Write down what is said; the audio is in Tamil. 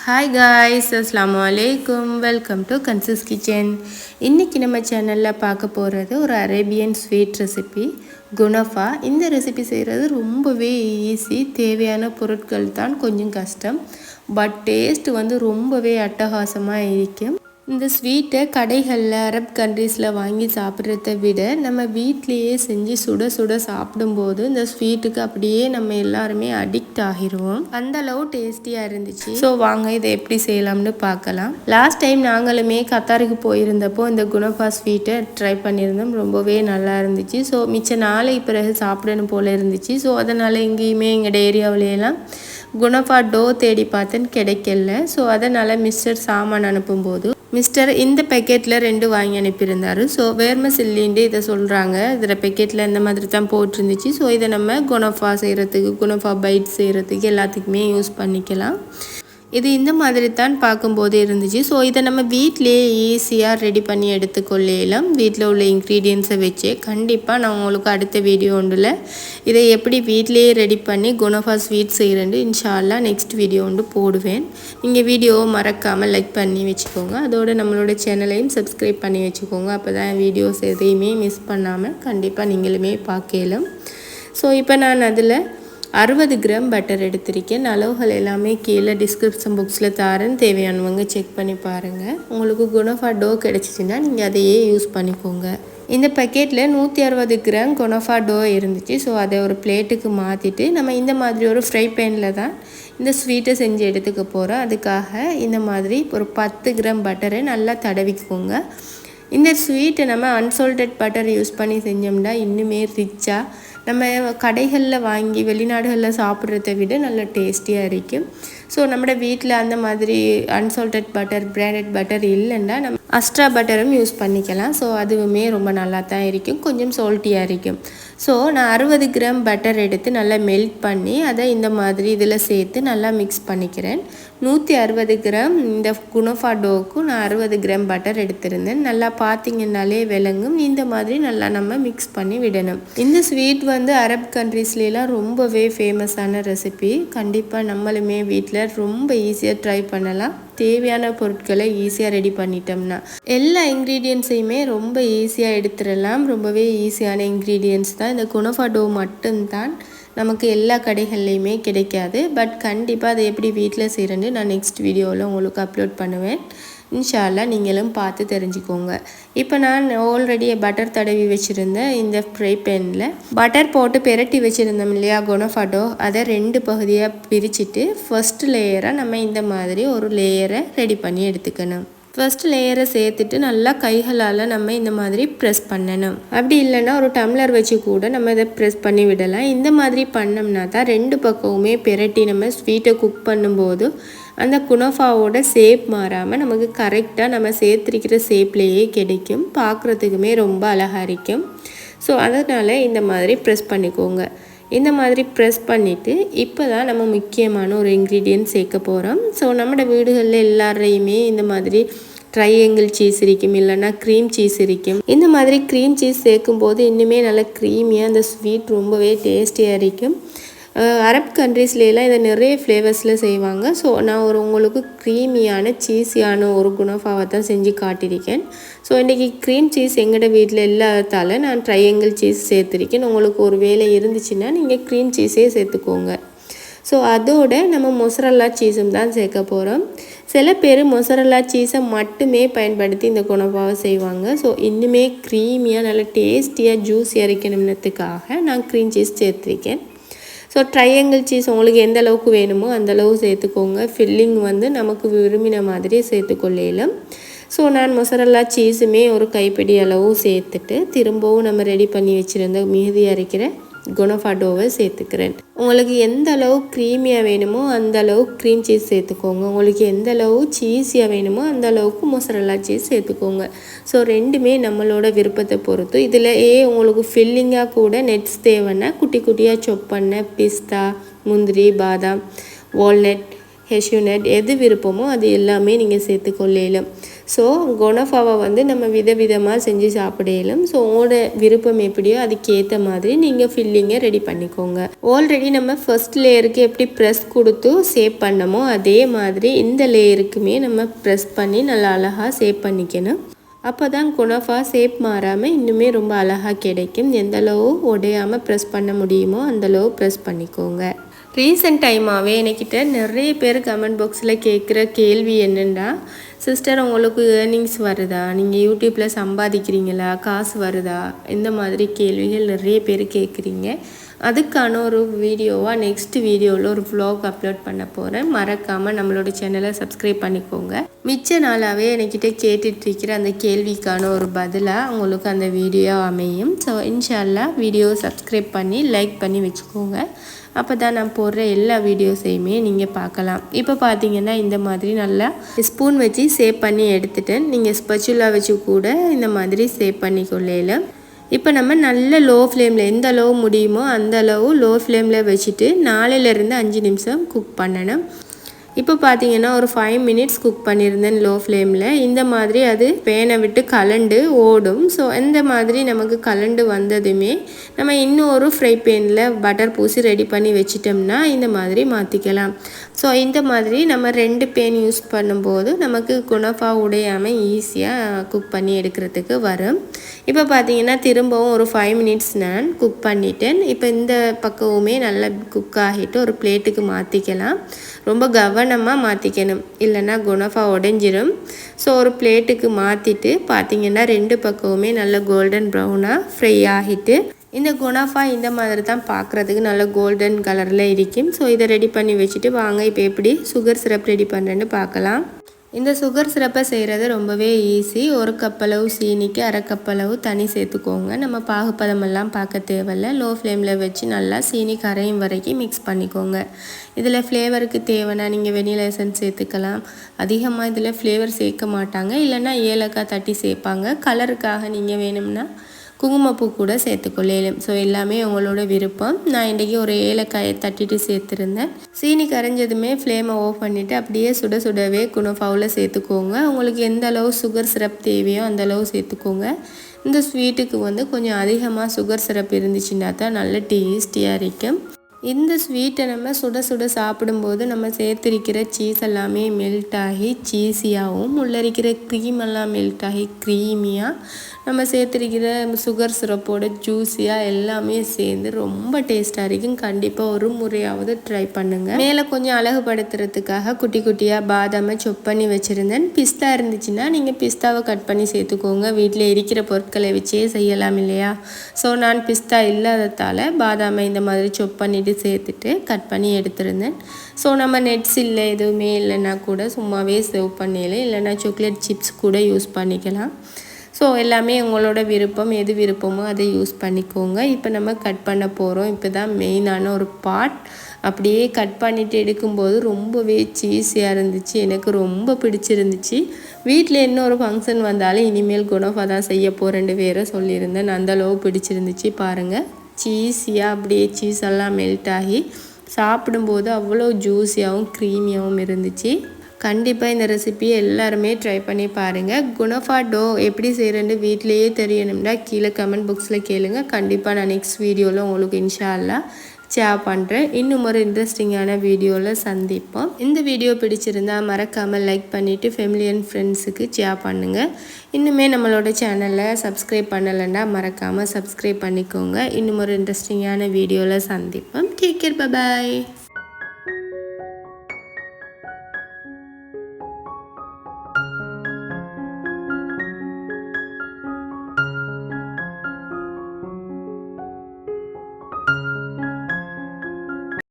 Hi guys, Assalamu alaikum. Welcome to Kansu's Kitchen. இன்னைக்கு நம்ம சேனல்ல பார்க்க போறது ஒரு அரேபியன் ஸ்வீட் ரெசிபி குனஃபா. இந்த ரெசிபி செய்கிறது ரொம்பவே ஈஸி. தேவையான பொருட்கள் தான் கொஞ்சம் கஷ்டம். பட் டேஸ்ட் வந்து ரொம்பவே அட்டகாசமா இருக்கும். இந்த ஸ்வீட்டை கடைகளில் அரப் கண்ட்ரீஸில் வாங்கி சாப்பிட்றத விட நம்ம வீட்லேயே செஞ்சு சுட சுட சாப்பிடும்போது இந்த ஸ்வீட்டுக்கு அப்படியே நம்ம எல்லாருமே அடிக்ட் ஆகிடுவோம். அந்த அளவு டேஸ்டியாக இருந்துச்சு. ஸோ வாங்க இதை எப்படி செய்யலாம்னு பார்க்கலாம். லாஸ்ட் டைம் நாங்களுமே கத்தாருக்கு போயிருந்தப்போ இந்த குனஃபா ஸ்வீட்டை ட்ரை பண்ணியிருந்தோம். ரொம்பவே நல்லா இருந்துச்சு. ஸோ மிச்ச நாளைக்கு பிறகு சாப்பிடணும் போல் இருந்துச்சு. ஸோ அதனால் எங்கேயுமே எங்களோட ஏரியாவிலையெல்லாம் குனஃபா டோ தேடி பார்த்தேன்னு கிடைக்கல. ஸோ அதனால் மிஸ்டர் சாமான் அனுப்பும்போது மிஸ்டர் இந்த பேக்கெட்டில் 2 வாங்கி அனுப்பியிருந்தார். ஸோ வேர்மசில்லின்ட்டு இதை சொல்கிறாங்க. இதில் பேக்கெட்டில் இந்த மாதிரி தான் போட்டிருந்துச்சு. ஸோ இதை நம்ம குனஃபா செய்கிறதுக்கு குனஃபா பைட் செய்கிறதுக்கு எல்லாத்துக்குமே யூஸ் பண்ணிக்கலாம். இது இந்த மாதிரி தான் பார்க்கும்போது இருந்துச்சு. ஸோ இதை நம்ம வீட்டிலேயே ஈஸியாக ரெடி பண்ணி எடுத்துக்கொள்ளலாம். வீட்டில் உள்ள இன்க்ரீடியன்ஸை வச்சே கண்டிப்பாக நான் உங்களுக்கு அடுத்த வீடியோ ஒன்றில் இதை எப்படி வீட்டிலேயே ரெடி பண்ணி குனஃபா ஸ்வீட் செய்கிறேன்னு இன்ஷால்லா நெக்ஸ்ட் வீடியோ ஒன்று போடுவேன். நீங்கள் வீடியோவை மறக்காமல் லைக் பண்ணி வச்சுக்கோங்க. அதோடு நம்மளோட சேனலையும் சப்ஸ்கிரைப் பண்ணி வச்சுக்கோங்க. அப்போ தான் வீடியோஸ் எதையுமே மிஸ் பண்ணாமல் கண்டிப்பாக நீங்களுமே பார்க்கலாம். ஸோ இப்போ நான் அதில் 60 கிராம் பட்டர் எடுத்திருக்கேன். அளவுகள் எல்லாமே கீழே டிஸ்கிரிப்ஷன் பாக்ஸில் தரேன். தேவையானவங்க செக் பண்ணி பாருங்கள். உங்களுக்கு குனஃபா டோ கிடச்சிச்சின்னா நீங்கள் அதையே யூஸ் பண்ணிக்கோங்க. இந்த பேக்கெட்டில் 160 கிராம் குனஃபா டோ இருந்துச்சு. ஸோ அதை ஒரு பிளேட்டுக்கு மாற்றிட்டு நம்ம இந்த மாதிரி ஒரு ஃப்ரை பேனில் தான் இந்த ஸ்வீட்டை செஞ்சு எடுத்துக்க போகிறோம். அதுக்காக இந்த மாதிரி ஒரு 10 கிராம் பட்டரை நல்லா தடவிக்கோங்க. இந்த ஸ்வீட்டை நம்ம அன்சால்டட் பட்டர் யூஸ் பண்ணி செஞ்சோம்னா இன்னுமே ரிச்சாக நம்ம கடைகளில் வாங்கி வெளிநாடுகளில் சாப்பிட்றத விட நல்ல டேஸ்டியாக இருக்கும். ஸோ நம்ம வீட்டில் அந்த மாதிரி அன்சால்டட் பட்டர் பிராண்டட் பட்டர் இல்லைன்னா நம்ம அஸ்ட்ரா பட்டரும் யூஸ் பண்ணிக்கலாம். ஸோ அதுவுமே ரொம்ப நல்லா தான் இருக்கும், கொஞ்சம் சால்ட்டியாக இருக்கும். ஸோ நான் 60 கிராம் பட்டர் எடுத்து நல்லா மெல்ட் பண்ணி அதை இந்த மாதிரி இதில் சேர்த்து நல்லா மிக்ஸ் பண்ணிக்கிறேன். 160 கிராம் இந்த குனஃபா டோவுக்கு நான் 60 கிராம் பட்டர் எடுத்திருந்தேன். நல்லா பார்த்திங்கன்னாலே விளங்கும். இந்த மாதிரி நல்லா நம்ம மிக்ஸ் பண்ணி விடணும். இந்த ஸ்வீட் வந்து அரப் கண்ட்ரீஸ்லாம் ரொம்பவே ஃபேமஸான ரெசிபி. கண்டிப்பாக நம்மளுமே வீட்டில் ரொம்ப ஈஸியாக ட்ரை பண்ணலாம். தேவையான பொருட்களை ஈஸியாக ரெடி பண்ணிட்டோம்னா எல்லா இன்க்ரீடியன்ஸையுமே ரொம்ப ஈஸியாக எடுத்துடலாம். ரொம்பவே ஈஸியான இன்க்ரீடியன்ஸ் தான். இந்த குனஃபா டோ மட்டும்தான் நமக்கு எல்லா கடைகள்லையுமே கிடைக்காது. பட் கண்டிப்பாக அதை எப்படி வீட்டில் செய்கிறேன்னு நான் நெக்ஸ்ட் வீடியோவில் உங்களுக்கு அப்லோட் பண்ணுவேன். இன்ஷால்லா நீங்களும் பார்த்து தெரிஞ்சுக்கோங்க. இப்போ நான் ஆல்ரெடி பட்டர் தடவி வச்சுருந்தேன். இந்த ஃப்ரை பேனில் பட்டர் போட்டு பெரட்டி வச்சுருந்தோம் இல்லையா குனஃபா டோ, அதை 2 பகுதியாக பிரிச்சுட்டு ஃபர்ஸ்ட் லேயராக நம்ம இந்த மாதிரி ஒரு லேயரை ரெடி பண்ணி எடுத்துக்கணும். ஃபர்ஸ்ட் லேயரை சேர்த்துட்டு நல்லா கைகளால் நம்ம இந்த மாதிரி ப்ரெஸ் பண்ணணும். அப்படி இல்லைன்னா ஒரு டம்ளர் வச்சு கூட நம்ம இதை ப்ரெஸ் பண்ணி விடலாம். இந்த மாதிரி பண்ணோம்னா தான் 2 பக்கமுமே பெரட்டி நம்ம ஸ்வீட்டை குக் பண்ணும்போது அந்த குனஃபாவோட ஷேப் மாறாமல் நமக்கு கரெக்டாக நம்ம சேர்த்துருக்கிற ஷேப்லேயே கிடைக்கும். பார்க்குறதுக்குமே ரொம்ப அழகாக இருக்கும். ஸோ அதனால் இந்த மாதிரி ப்ரெஸ் பண்ணிக்கோங்க. இந்த மாதிரி ப்ரெஸ் பண்ணிவிட்டு இப்போ தான் நம்ம முக்கியமான ஒரு இன்க்ரீடியன்ட் சேர்க்க போகிறோம். ஸோ நம்மளோட வீடுகளில் எல்லாரையுமே இந்த மாதிரி ட்ரையாங்கிள் சீஸ் இருக்கும், இல்லைன்னா க்ரீம் சீஸ் இருக்கும். இந்த மாதிரி க்ரீம் சீஸ் சேர்க்கும்போது இன்னுமே நல்லா க்ரீமியாக அந்த ஸ்வீட் ரொம்பவே டேஸ்டியாக இருக்கும். அரப் கண்ட்ரீஸ்லாம் இதை நிறைய ஃப்ளேவர்ஸில் செய்வாங்க. ஸோ நான் உங்களுக்கு க்ரீமியான சீஸியான ஒரு குனஃபாவை தான் செஞ்சு காட்டியிருக்கேன். ஸோ இன்றைக்கி க்ரீம் சீஸ் எங்களோட வீட்டில் இல்லாததால் நான் ட்ரையாங்கிள் சீஸ் சேர்த்துருக்கேன். உங்களுக்கு ஒரு வேலை இருந்துச்சுன்னா நீங்கள் க்ரீம் சீஸே சேர்த்துக்கோங்க. ஸோ அதோட நம்ம மொசரல்லா சீஸும் தான் சேர்க்க போகிறோம். சில பேர் மொசரல்லா சீஸை மட்டுமே பயன்படுத்தி இந்த குனஃபாவை செய்வாங்க. ஸோ இன்னுமே க்ரீமியாக நல்லா டேஸ்டியாக ஜூஸியாக இருக்கணும்னதுக்காக நான் க்ரீம் சீஸ் சேர்த்துருக்கேன். ஸோ ட்ரையாங்கிள் சீஸ் உங்களுக்கு எந்த அளவுக்கு வேணுமோ அந்தளவு சேர்த்துக்கோங்க. ஃபில்லிங் வந்து நமக்கு விரும்பின மாதிரி சேர்த்துக்கொள்ளலாம். ஸோ நான் மொசரல்லா சீஸுமே ஒரு கைப்பிடி அளவு சேர்த்துட்டு திரும்பவும் நம்ம ரெடி பண்ணி வச்சுருந்த மீதி அரைக்கிற குனஃபா டோவை சேர்த்துக்கிறேன். உங்களுக்கு எந்த அளவு க்ரீமியாக வேணுமோ அந்த அளவு க்ரீம் சீஸ் சேர்த்துக்கோங்க. உங்களுக்கு எந்த அளவு சீஸியாக வேணுமோ அந்த அளவுக்கு மொசரல்லா சீஸ் சேர்த்துக்கோங்க. ஸோ ரெண்டுமே நம்மளோட விருப்பத்தை பொறுத்து. இதில் உங்களுக்கு ஃபில்லிங்காக கூட நட்ஸ் தேவைன்னா குட்டி குட்டியாக சொப் பண்ண பிஸ்தா, முந்திரி, பாதாம், வால்நட், ஹெஷ்யூநட் எது விருப்பமோ அது எல்லாமே நீங்கள் சேர்த்துக்கொள்ளலாம். ஸோ குணஃபாவை வந்து நம்ம விதவிதமாக செஞ்சு சாப்பிடலும். ஸோ உங்களோட விருப்பம் எப்படியோ அதுக்கேற்ற மாதிரி நீங்கள் ஃபில்லிங்கை ரெடி பண்ணிக்கோங்க. ஆல்ரெடி நம்ம ஃபர்ஸ்ட் லேயருக்கு எப்படி ப்ரெஸ் கொடுத்து சேவ் பண்ணமோ அதே மாதிரி இந்த லேயருக்குமே நம்ம ப்ரெஸ் பண்ணி நல்லா அழகாக சேவ் பண்ணிக்கணும். அப்போ தான் குணஃபா ஷேப் மாறாமல் இன்னுமே ரொம்ப அழகாக கிடைக்கும். எந்தளவு உடையாமல் ப்ரெஸ் பண்ண முடியுமோ அந்தளவு ப்ரெஸ் பண்ணிக்கோங்க. ரீசெண்ட் டைமாகவே என்கிட்ட நிறைய பேர் கமெண்ட் பாக்ஸில் கேட்குற கேள்வி என்னென்னா, சிஸ்டர் உங்களுக்கு ஏர்னிங்ஸ் வருதா, நீங்கள் யூடியூப்பில் சம்பாதிக்கிறீங்களா, காசு வருதா, இந்த மாதிரி கேள்விகள் நிறைய பேர் கேட்குறீங்க. அதுக்கான ஒரு வீடியோவாக நெக்ஸ்ட் வீடியோவில் ஒரு vlog அப்லோட் பண்ண போகிறேன். மறக்காமல் நம்மளோட சேனலை சப்ஸ்கிரைப் பண்ணிக்கோங்க. மிச்ச நாளாகவே என்கிட்ட கேட்டுட்ருக்கிற அந்த கேள்விக்கான ஒரு பதிலாக உங்களுக்கு அந்த வீடியோ அமையும். ஸோ இன்ஷால்லா வீடியோ சப்ஸ்கிரைப் பண்ணி லைக் பண்ணி வச்சுக்கோங்க. அப்போ தான் நான் போடுற எல்லா வீடியோஸையுமே நீங்கள் பார்க்கலாம். இப்போ பார்த்தீங்கன்னா இந்த மாதிரி நல்லா ஸ்பூன் வச்சு சேவ் பண்ணி எடுத்துட்டேன். நீங்கள் ஸ்பெச்சுலா வச்சு கூட இந்த மாதிரி சேவ் பண்ணிக்கொள்ளையில. இப்போ நம்ம நல்ல லோ ஃப்ளேமில் எந்த அளவு முடியுமோ அந்த அளவு லோ ஃப்ளேமில் வச்சுட்டு 4லேருந்து 5 நிமிஷம் குக் பண்ணணும். இப்போ பார்த்தீங்கன்னா ஒரு 5 மினிட்ஸ் குக் பண்ணியிருந்தேன் லோ ஃப்ளேமில். இந்த மாதிரி அது பேனை விட்டு கலண்டு ஓடும். ஸோ இந்த மாதிரி நமக்கு கலண்டு வந்ததுமே நம்ம இன்னும் ஒரு ஃப்ரை பேனில் பட்டர் பூசி ரெடி பண்ணி வச்சிட்டோம்னா இந்த மாதிரி மாற்றிக்கலாம். ஸோ இந்த மாதிரி நம்ம 2 பேன் யூஸ் பண்ணும்போது நமக்கு குணஃபா உடையாமல் ஈஸியாக குக் பண்ணி எடுக்கிறதுக்கு வரும். இப்போ பார்த்தீங்கன்னா திரும்பவும் ஒரு 5 மினிட்ஸ் நான் குக் பண்ணிட்டேன். இப்போ இந்த பக்கமுமே நல்லா குக் ஆகிட்டு ஒரு பிளேட்டுக்கு மாற்றிக்கலாம். ரொம்ப கவனமாக மாற்றிக்கணும், இல்லைன்னா குணஃபா உடைஞ்சிரும். ஸோ ஒரு பிளேட்டுக்கு மாற்றிட்டு பார்த்தீங்கன்னா 2 பக்கமுமே நல்ல கோல்டன் ப்ரௌனாக ஃப்ரை ஆகிட்டு இந்த குணஃபா இந்த மாதிரி தான் பார்க்குறதுக்கு நல்ல கோல்டன் கலரில் இருக்கும். ஸோ இதை ரெடி பண்ணி வச்சுட்டு வாங்க இப்போ எப்படி சுகர் சிரப் ரெடி பண்ணுறேன்னு பார்க்கலாம். இந்த சுகர் சிரப்பை செய்கிறது ரொம்பவே ஈஸி. 1 கப் அளவு சீனிக்கு 1/2 கப் அளவு தண்ணி சேர்த்துக்கோங்க. நம்ம பாகுப்பதமெல்லாம் பார்க்க தேவையில்லை. லோ ஃப்ளேமில் வச்சு நல்லா சீனி கரையும் வரைக்கும் மிக்ஸ் பண்ணிக்கோங்க. இதில் ஃப்ளேவருக்கு தேவைன்னா நீங்கள் வெனிலா எசன்ஸ் சேர்த்துக்கலாம். அதிகமாக இதில் ஃப்ளேவர் சேர்க்க மாட்டாங்க, இல்லைன்னா ஏலக்காய் தட்டி சேர்ப்பாங்க. கலருக்காக நீங்கள் வேணும்னா குங்குமப்பூ கூட சேர்த்துக்கொள்ளேன். ஸோ எல்லாமே உங்களோட விருப்பம். நான் இன்றைக்கி ஒரு ஏலக்காயை தட்டிட்டு சேர்த்துருந்தேன். சீனி கரைஞ்சதுமே ஃப்ளேமை ஆஃப் பண்ணிவிட்டு அப்படியே சுட சுடவே குணஃபாவில் சேர்த்துக்கோங்க. உங்களுக்கு எந்த அளவு சுகர் சிரப் தேவையோ அந்த அளவு சேர்த்துக்கோங்க. இந்த ஸ்வீட்டுக்கு வந்து கொஞ்சம் அதிகமாக சுகர் சிரப் இருந்துச்சுன்னா தான் நல்ல டேஸ்டியாக இருக்கும். இந்த ஸ்வீட்டை நம்ம சுட சுட சாப்பிடும்போது நம்ம சேர்த்துருக்கிற சீஸ் எல்லாமே மெல்ட் ஆகி சீஸியாகவும், உள்ளரிக்கிற க்ரீம் எல்லாம் மெல்ட் ஆகி க்ரீமியாக, நம்ம சேர்த்துருக்கிற சுகர் சிரப்போட ஜூஸியாக எல்லாமே சேர்ந்து ரொம்ப டேஸ்ட்டாக இருக்கும். கண்டிப்பாக ஒரு முறையாவது ட்ரை பண்ணுங்கள். மேலே கொஞ்சம் அழகுபடுத்துறதுக்காக குட்டி குட்டியாக பாதாமை சொப் பண்ணி வச்சுருந்தேன். பிஸ்தா இருந்துச்சுன்னா நீங்கள் பிஸ்தாவை கட் பண்ணி சேர்த்துக்கோங்க. வீட்டில் இருக்கிற பொருட்களை வச்சே செய்யலாம் இல்லையா? ஸோ நான் பிஸ்தா இல்லாததால் பாதாமை இந்த மாதிரி சொப் பண்ணிவிட்டு சேர்த்துட்டு கட் பண்ணி எடுத்துருந்தேன். ஸோ நம்ம நெட்ஸ் இல்லை எதுவுமே இல்லைன்னா கூட சும்மாவே சேவ் பண்ணிடலாம், இல்லைன்னா சாக்லேட் சிப்ஸ் கூட யூஸ் பண்ணிக்கலாம். ஸோ எல்லாமே உங்களோட விருப்பம், எது விருப்பமோ அதை யூஸ் பண்ணிக்கோங்க. இப்போ நம்ம கட் பண்ண போகிறோம். இப்போ தான் மெயினான ஒரு பார்ட். அப்படியே கட் பண்ணிவிட்டு எடுக்கும்போது ரொம்பவே சீஸியாக இருந்துச்சு. எனக்கு ரொம்ப பிடிச்சிருந்துச்சு. வீட்டில் என்ன ஒரு ஃபங்க்ஷன் வந்தாலும் இனிமேல் குணஃபா தான் செய்ய போகிறேன்னு வேறு சொல்லியிருந்தேன். அந்தளவு பிடிச்சிருந்துச்சு. பாருங்கள், சீஸியாக அப்படியே சீஸ் எல்லாம் மெல்ட் ஆகி சாப்பிடும்போது அவ்வளோ ஜூஸியாகவும் க்ரீமியாகவும் இருந்துச்சு. கண்டிப்பாக இந்த ரெசிபியை எல்லாருமே ட்ரை பண்ணி பாருங்கள். குணஃபா டோ எப்படி செய்கிறேன்னு வீட்டிலையே தெரியணும்னா கீழே கமெண்ட் பாக்ஸில் கேளுங்க. கண்டிப்பாக நான் நெக்ஸ்ட் வீடியோவில் உங்களுக்கு இன்ஷா அல்லாஹ் ஷேர் பண்ணுறேன். இன்னும் ஒரு இன்ட்ரெஸ்டிங்கான வீடியோவில் சந்திப்போம். இந்த வீடியோ பிடிச்சிருந்தால் மறக்காமல் லைக் பண்ணிவிட்டு ஃபேமிலி அண்ட் ஃப்ரெண்ட்ஸுக்கு ஷேர் பண்ணுங்கள். இன்னுமே நம்மளோட சேனலில் சப்ஸ்கிரைப் பண்ணலைன்னா மறக்காமல் சப்ஸ்கிரைப் பண்ணிக்கோங்க. இன்னும் ஒரு இன்ட்ரெஸ்டிங்கான வீடியோவில் சந்திப்போம். Take care, bye bye.